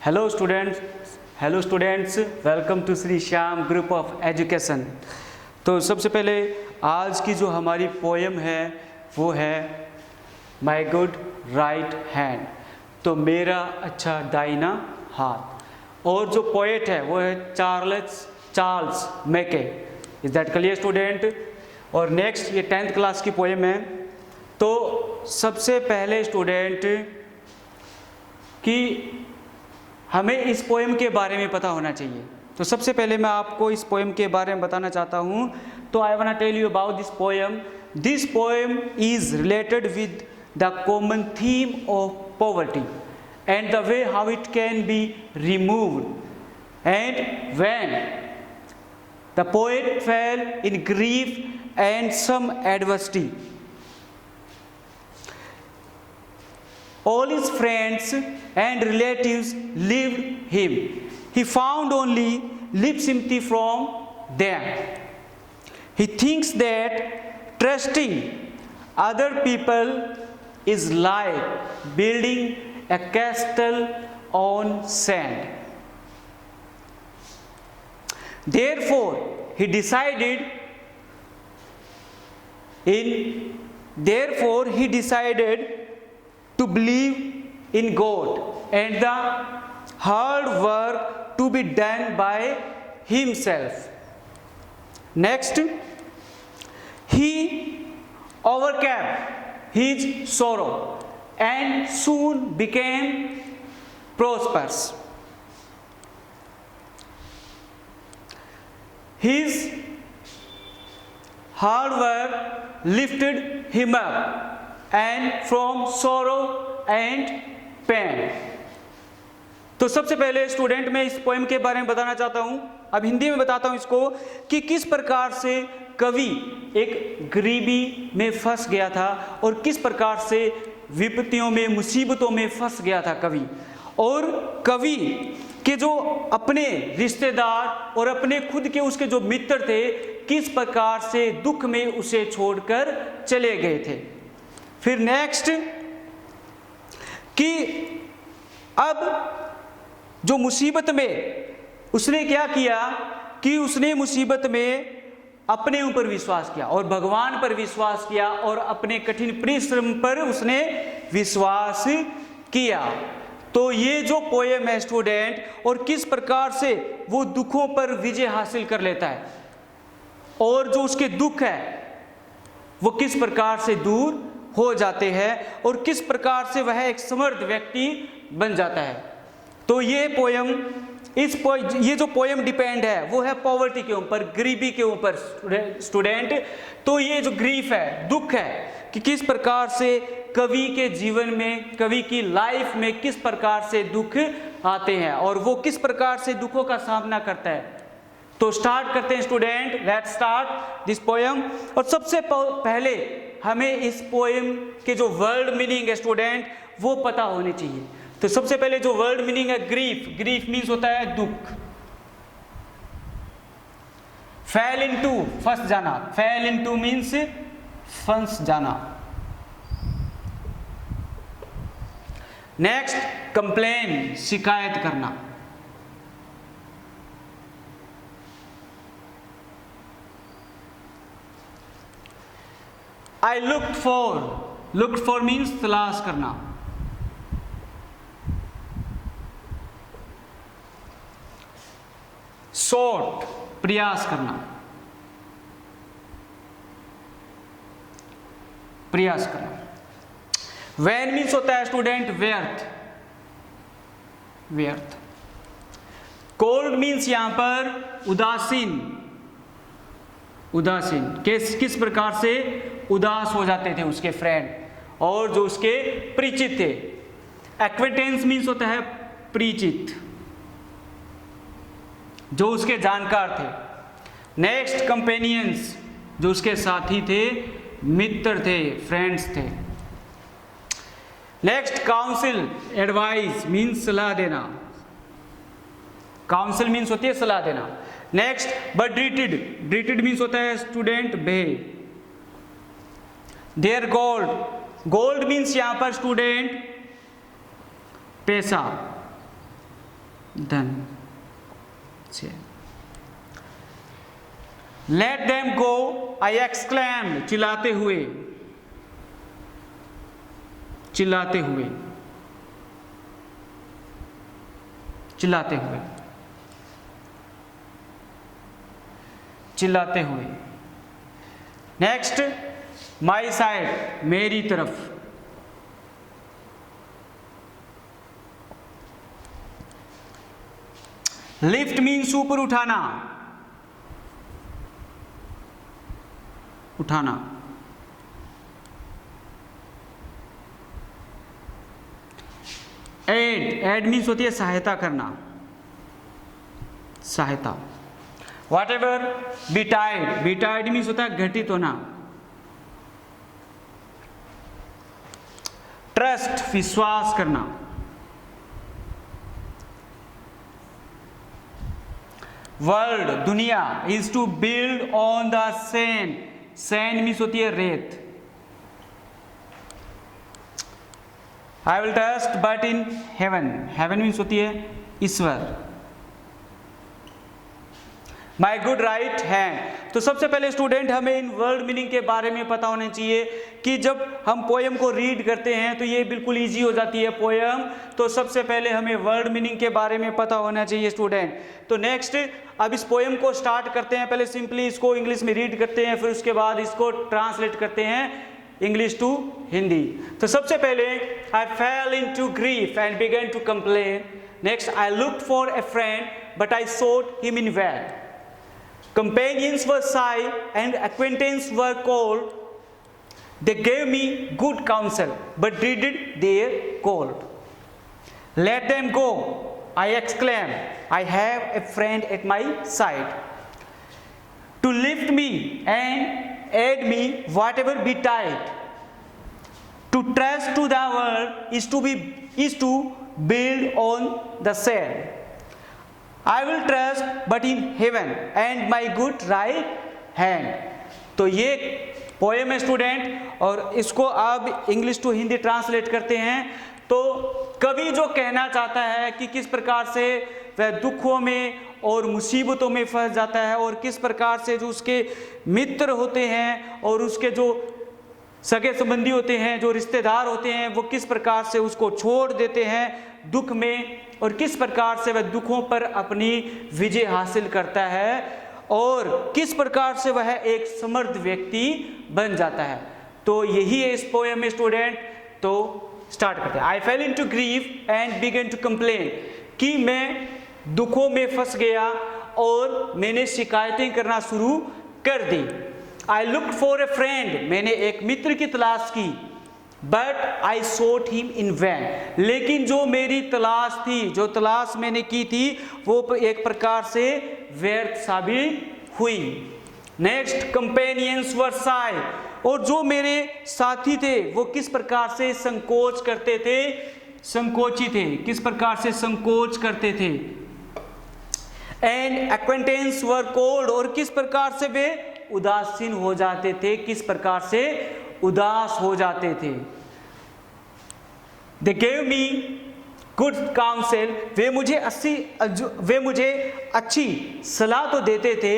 Hello students, welcome to Shri Shyam group of education. तो सबसे पहले आज की जो हमारी पोएम है वो है माई गुड राइट हैंड, तो मेरा अच्छा दाहिना हाथ। और जो पोएट है वो है Charles Mackay. Is that clear student? और नेक्स्ट ये 10th क्लास की पोएम है। तो सबसे पहले स्टूडेंट कि हमें इस पोएम के बारे में पता होना चाहिए। तो सबसे पहले मैं आपको इस पोएम के बारे में बताना चाहता हूँ। तो I want tell you about this poem. This poem is related with the common theme of poverty and the way how it can be removed and when the poet fell in grief and some adversity. All his friends and relatives lived him. He found only lips empty from them. He thinks that trusting other people is like building a castle on sand. Therefore, he decided to believe in God and the hard work to be done by himself. Next, he overcame his sorrow and soon became prosperous. His hard work lifted him up and from sorrow and pain. तो सबसे पहले student मैं इस poem के बारे में बताना चाहता हूँ। अब हिंदी में बताता हूँ इसको कि किस प्रकार से कवि एक गरीबी में फंस गया था और किस प्रकार से विपत्तियों में, मुसीबतों में फंस गया था कवि। और कवि के जो अपने रिश्तेदार और अपने खुद के उसके जो मित्र थे, किस प्रकार से दुख में उसे छोड़कर चले गए थे। फिर नेक्स्ट कि अब जो मुसीबत में उसने क्या किया कि उसने मुसीबत में अपने ऊपर विश्वास किया और भगवान पर विश्वास किया और अपने कठिन परिश्रम पर उसने विश्वास किया। तो ये जो पोएम है स्टूडेंट, और किस प्रकार से वो दुखों पर विजय हासिल कर लेता है और जो उसके दुख है वो किस प्रकार से दूर हो जाते हैं और किस प्रकार से वह एक समर्थ व्यक्ति बन जाता है। तो ये पोएम ये जो पोएम डिपेंड है वो है पॉवर्टी के ऊपर, गरीबी के ऊपर स्टूडेंट। तो ये जो ग्रीफ है, दुख है, कि किस प्रकार से कवि के जीवन में, कवि की लाइफ में किस प्रकार से दुख आते हैं और वो किस प्रकार से दुखों का सामना करता है। तो स्टार्ट करते हैं student, let's start this poem. और सबसे पहले हमें इस पोएम के जो वर्ड मीनिंग है स्टूडेंट वो पता होनी चाहिए। तो सबसे पहले जो वर्ड मीनिंग है ग्रीफ मीन्स होता है दुख। फेल इनटू फंस जाना, फेल इनटू मीन्स फंस जाना। नेक्स्ट कंप्लेन, शिकायत करना। I looked for means तलाश करना। sought प्रयास करना, प्रयास करना। when means होता है स्टूडेंट व्यर्थ। cold means यहां पर उदासीन, किस प्रकार से उदास हो जाते थे उसके फ्रेंड और जो उसके परिचित थे। एक्वेंटेंस मीन्स होता है परिचित, जो उसके जानकार थे। नेक्स्ट कंपेनियंस, जो उसके साथी थे, मित्र थे, फ्रेंड्स थे। नेक्स्ट काउंसिल, एडवाइस मीन्स सलाह देना। काउंसिल मीन्स होती है सलाह देना। नेक्स्ट बट ड्रीटेड मीन्स होता है student behave. Their gold means यहां पर स्टूडेंट पैसा। धन से। Let them go, I exclaim, चिल्लाते हुए, चिल्लाते हुए, चिल्लाते हुए, चिल्लाते हुए। नेक्स्ट, माई साइड, मेरी तरफ। लिफ्ट मीन्स ऊपर उठाना, उठाना। एड मीन्स होती है सहायता करना, सहायता। वॉट एवर, बिटाइड मीन्स होता है घटित होना। ट्रस्ट, विश्वास करना। वर्ल्ड, दुनिया, is to build on the sand, sand means होती है रेत। I will trust but in heaven, heaven means होती है ईश्वर। My good right hand. तो सबसे पहले स्टूडेंट हमें इन वर्ड मीनिंग के बारे में पता होना चाहिए कि जब हम पोयम को रीड करते हैं तो ये बिल्कुल इजी हो जाती है पोयम। तो सबसे पहले हमें वर्ड मीनिंग के बारे में पता होना चाहिए स्टूडेंट। तो नेक्स्ट, अब इस पोयम को स्टार्ट करते हैं। पहले सिंपली इसको इंग्लिश में रीड करते हैं, फिर उसके बाद इसको ट्रांसलेट करते हैं इंग्लिश टू हिंदी। तो सबसे पहले, I fell into grief and began to complain. Next, I looked for a friend but I sought him in vain. Companions were shy and acquaintances were cold. They gave me good counsel, but dreaded their cold. Let them go, I exclaimed. I have a friend at my side to lift me and aid me whatever betide. To trust to the world is to build on the sand. I will trust but in heaven and my good right hand. तो ये poem है student, और इसको आप English to Hindi translate करते हैं। तो कवि जो कहना चाहता है कि किस प्रकार से वह दुखों में और मुसीबतों में फंस जाता है, और किस प्रकार से जो उसके मित्र होते हैं और उसके जो सगे संबंधी होते हैं, जो रिश्तेदार होते हैं, वो किस प्रकार से उसको छोड़ देते हैं दुख में, और किस प्रकार से वह दुखों पर अपनी विजय हासिल करता है, और किस प्रकार से वह एक समर्थ व्यक्ति बन जाता है। तो यही है इस पोएम में स्टूडेंट। तो स्टार्ट करते हैं। I fell into grief and began to complain, कि मैं दुखों में फंस गया और मैंने शिकायतें करना शुरू कर दी। I looked for a friend, मैंने एक मित्र की तलाश की। But I sought him in vain, लेकिन जो मेरी तलाश थी, जो तलाश मैंने की थी, वो एक प्रकार से व्यर्थ साबित हुई। नेक्स्ट, कंपेनियंस वर shy, और जो मेरे साथी थे वो किस प्रकार से संकोच करते थे, संकोची थे, किस प्रकार से संकोच करते थे। एंड acquaintance वर cold, और किस प्रकार से वे उदासीन हो जाते थे, किस प्रकार से उदास हो जाते थे। They gave me good counsel, वे मुझे अच्छी सलाह तो देते थे,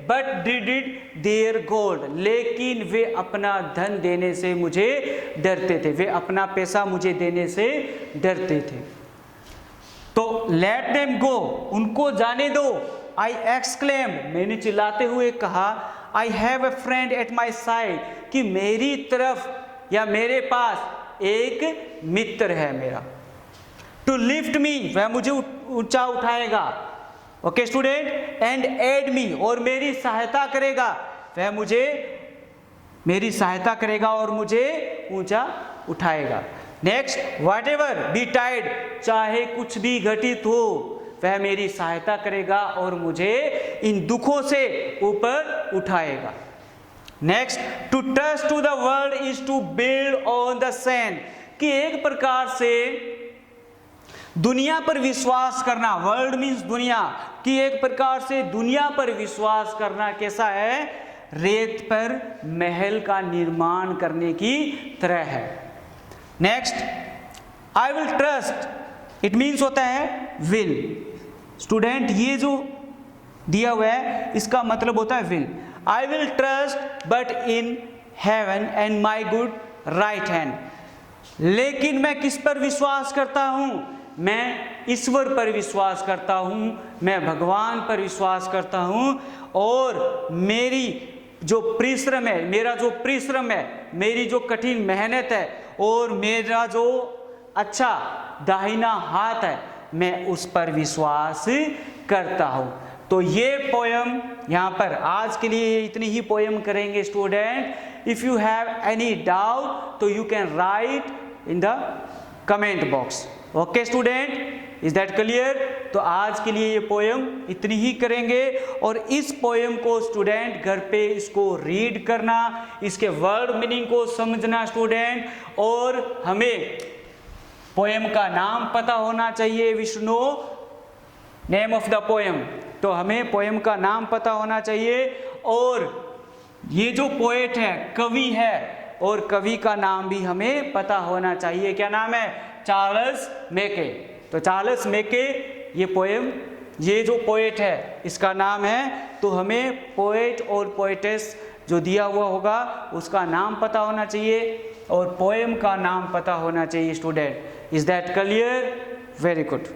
but dreaded their gold, लेकिन वे अपना धन देने से मुझे डरते थे, वे अपना पैसा मुझे देने से डरते थे। तो let them go, उनको जाने दो। I exclaimed, मैंने चिल्लाते हुए कहा, I have a friend at my side, कि मेरी तरफ या मेरे पास एक मित्र है मेरा। To lift me, वह मुझे ऊंचा उठाएगा। Okay student, and aid me, और मेरी सहायता करेगा, वह मुझे मेरी सहायता करेगा और मुझे ऊंचा उठाएगा। नेक्स्ट, whatever betide, चाहे कुछ भी घटित हो, वह मेरी सहायता करेगा और मुझे इन दुखों से ऊपर उठाएगा। Next, to trust to the world is to build on the sand, कि एक प्रकार से दुनिया पर विश्वास करना, वर्ल्ड मीन्स दुनिया, कि एक प्रकार से दुनिया पर विश्वास करना कैसा है, रेत पर महल का निर्माण करने की तरह है। Next, I will trust, it means होता है विल, स्टूडेंट ये जो दिया हुआ है इसका मतलब होता है will. I will trust but in heaven and my good right hand. लेकिन मैं किस पर विश्वास करता हूं? मैं ईश्वर पर विश्वास करता हूं, मैं भगवान पर विश्वास करता हूं, और मेरी जो परिश्रम है, मेरा जो परिश्रम है, मेरी जो कठिन मेहनत है और मेरा जो अच्छा दाहिना हाथ है, मैं उस पर विश्वास करता हूं। तो ये पोयम यहाँ पर आज के लिए इतनी ही पोयम करेंगे student. If you have any doubt तो you can write in the comment box. Okay student, is that clear? तो आज के लिए ये पोयम इतनी ही करेंगे, और इस पोयम को स्टूडेंट घर पे इसको रीड करना, इसके वर्ड मीनिंग को समझना स्टूडेंट, और हमें पोयम का नाम पता होना चाहिए। We should know name of the poem. तो हमें पोयम का नाम पता होना चाहिए, और ये जो पोएट है, कवि है, और कवि का नाम भी हमें पता होना चाहिए। क्या नाम है? Charles Mackay. तो चार्ल्स मेके ये पोएम, ये जो पोएट है इसका नाम है। तो हमें पोएट और पोएटेस जो दिया हुआ होगा उसका नाम पता होना चाहिए, और पोएम का नाम पता होना चाहिए student. Is that clear? Very good.